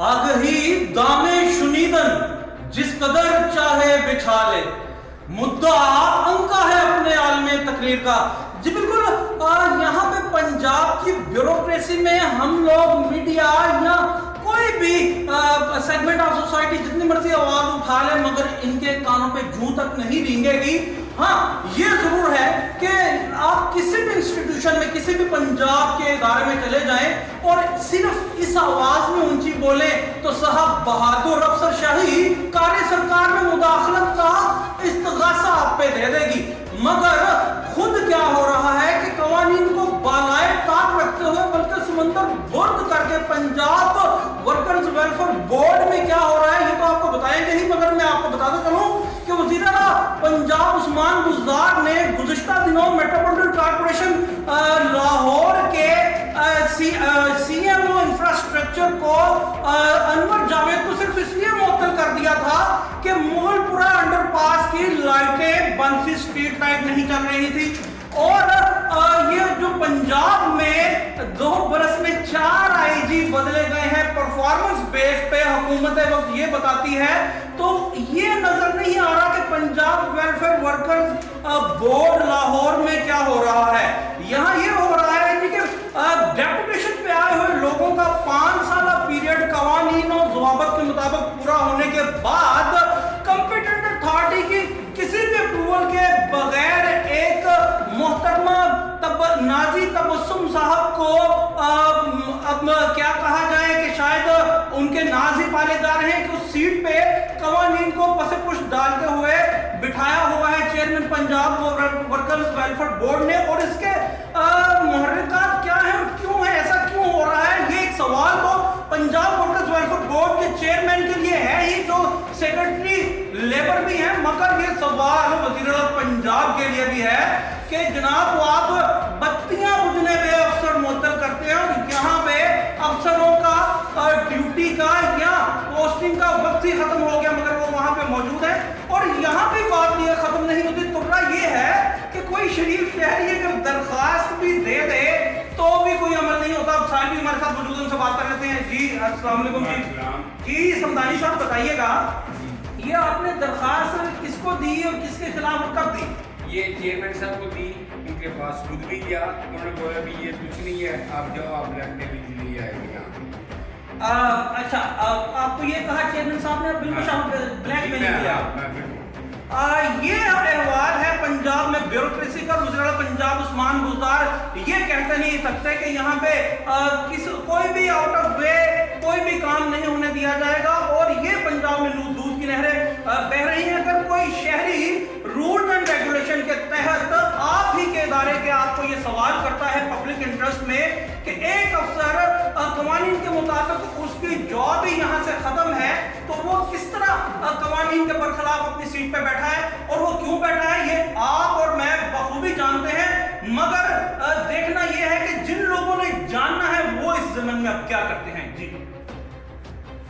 آگہی دامے شنیدن جس قدر چاہے بچھا لے، مدعا انکا ہے اپنے عالم تقریر کا۔ جی بالکل، یہاں پہ پنجاب کی بیوروکریسی میں ہم لوگ میڈیا یا کوئی بھی سیگمنٹ آف سوسائٹی جتنی مرضی آواز اٹھا لے مگر ان کے کانوں پہ جوں تک نہیں رینگے گی۔ ہاں یہ ضرور ہے کہ آپ کسی بھی انسٹیٹیوشن میں کسی بھی پنجاب کے ادارے میں چلے جائیں اور صرف اس آواز میں اونچی بولیں تو صاحب بہادر افسر شاہی کار سرکار میں مداخلت کا استغاثہ آپ پہ دے دے گی، مگر خود کیا ہو رہا ہے کہ قوانین کو بالائے طاق رکھتے ہوئے بلکہ سمندر برد کر کے پنجاب ورکرز ویلفیئر بورڈ میں کیا ہو رہا ہے یہ تو آپ کو بتائیں گے ہی، مگر میں آپ کو بتاتا چلوں کہ وزیر اعلیٰ پنجاب عثمان بزدار نے گزشتہ دنوں میٹروپولیٹن کارپوریشن لاہور کے سی ایم او انفراسٹرکچر کو انور جاوید کو صرف اس لیے معطل کر دیا تھا کہ مغل پورہ انڈر پاس کی لائٹیں بند تھی، اسٹریٹ لائٹ نہیں چل رہی تھی۔ اور یہ جو پنجاب میں 2 برس میں 4 آئی جی بدلے گئے ہیں پرفارمنس بیس پہ، حکومت وقت یہ بتاتی ہے، تو یہ نظر نہیں آ رہا کہ Punjab welfare workers board Lahore میں کیا ہو رہا ہے۔ یہاں یہ ہو رہا ہے کہ ڈیپوٹیشن پہ آئے ہوئے لوگوں کا 5 سالہ پیریڈ قوانین و ضوابط کے مطابق پورا ہونے کے بعد کمپیٹنٹ اتھارٹی کی کسی بھی اپروول کے بغیر ایک محترمہ نازی تبسم صاحب کو اب کیا کہا جائے کہ شاید ان کے ناز ہی پالے جا رہے ہیں کہ اس سیٹ پہ قوانین کو پس پش ڈالتے ہوئے بٹھایا ہوا ہے chairman Punjab workers welfare board نے، اور اس کے محرکات کیا ہیں اور کیوں ہے، ایسا کیوں ہو رہا ہے؟ یہ ایک سوال تو پنجاب ورکرز ویلفیئر بورڈ کے چیئرمین کے لیے ہے ہی جو سیکرٹری لیبر بھی ہیں، مگر یہ سوال وزیر اعلیٰ پنجاب کے لیے بھی ہے کہ جناب وہ آپ بتیاں بجھنے پہ افسر معطل کرتے ہیں اور یہاں پہ افسروں کا ڈیوٹی کا یا پوسٹنگ کا وقت ہی ختم ہو گیا مگر وہ وہاں پہ موجود ہے، اور یہاں پہ بات یہ ختم نہیں ہوتی۔ ترا یہ ہے کہ کوئی شریف شہری اگر درخواست بھی دے دے تو بھی کوئی عمل نہیں ہوتا۔ اب سائل بھی ہمارے ساتھ موجود ہیں، ان سے بات کر لیتے ہیں۔ جی السلام علیکم۔ جی سمدانی صاحب بتائیے گا یہ آپ نے درخواست کس کو دی اور کس کے خلاف اور کب دی؟ یہ چیئرمین صاحب کو دی، ان کے پاس خود بھی کیا، انہوں نے بولا بھی یہ کچھ نہیں ہے، آپ جاؤ آپ لڑنے بھی لے آئے گے یہاں۔ اچھا آپ کو یہ کہا چیئرمین صاحب نے بالکل بلیک میل کیا؟ یہ احوال ہے پنجاب میں بیوروکریسی کا۔ وزیر اعلیٰ پنجاب عثمان بزدار یہ کہتے نہیں سکتے کہ یہاں پہ کوئی بھی آؤٹ آف وے کوئی بھی کام نہیں ہونے دیا جائے گا، اور یہ پنجاب میں دودھ کی نہریں بہ رہی ہیں۔ اگر کوئی شہری رولز اینڈ ریگولیشن کے تحت آپ ہی کے ادارے کے آپ کو یہ سوال کرتا ہے پبلک انٹرسٹ میں کہ ایک افسر قوانین کے مطابق اس کی جاب ہی یہاں سے ختم ہے، تو وہ کس طرح قوانین کے برخلاف اپنی سیٹ پہ بیٹھا ہے اور وہ کیوں بیٹھا ہے یہ آپ اور میں بخوبی جانتے ہیں، مگر دیکھنا یہ ہے کہ جن لوگوں نے جاننا ہے وہ اس زمین میں اب کیا کرتے ہیں۔ جی